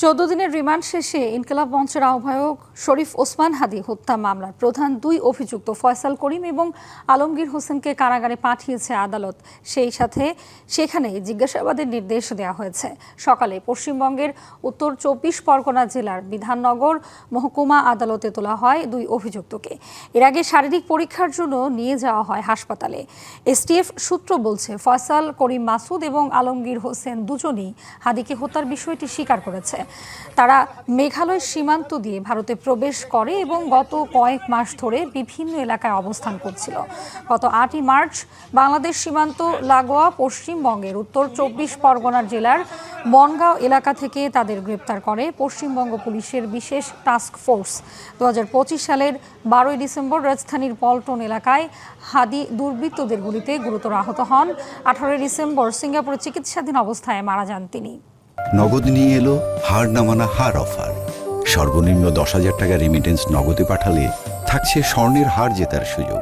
14 দিনের রিমান্ড শেষে ইনকিলাব মঞ্চের আহ্বায়ক শরীফ ওসমান হাদী হত্যা মামলার প্রধান দুই অভিযুক্ত ফয়সাল করিম এবং আলমগীর হোসেনকে কারাগারে পাঠিয়েছে আদালত। সেই সাথে সেখানে জিজ্ঞাসাবাদের নির্দেশ দেওয়া হয়েছে। সকালে পশ্চিমবঙ্গের উত্তর 24 পরগনা জেলার বিধাননগর মহকুমা আদালতে তোলা হয় দুই অভিযুক্তকে। এর আগে শারীরিক পরীক্ষার জন্য নিয়ে যাওয়া হয় হাসপাতালে। এসটিএফ সূত্র বলছে, ফয়সাল করিম মাসুদ এবং আলমগীর হোসেন দুজনই হাদীকে হত্যার বিষয়টি স্বীকার করেছে। তারা মেঘালয় সীমান্ত দিয়ে ভারতে প্রবেশ করে এবং গত কয়েক মাস ধরে বিভিন্ন এলাকায় অবস্থান করছিল। গত 8ই মার্চ বাংলাদেশ সীমান্ত লাগোয়া পশ্চিমবঙ্গের উত্তর 24 পরগনা জেলার বনগাঁও এলাকা থেকে তাদের গ্রেপ্তার করে পশ্চিমবঙ্গ পুলিশের বিশেষ টাস্ক ফোর্স। 2025 সালের 12ই ডিসেম্বর রাজধানীর পল্টন এলাকায় হাদী দুর্বৃত্তদের গুলিতে গুরুতর আহত হন। 18 ডিসেম্বর সিঙ্গাপুরে চিকিৎসাধীন অবস্থায় মারা যান তিনি। নগদ নিয়ে এলো হার না মানা হার অফার। সর্বনিম্ন 10,000 টাকা রেমিটেন্স নগদে পাঠালে থাকছে স্বর্ণের হার জেতার সুযোগ।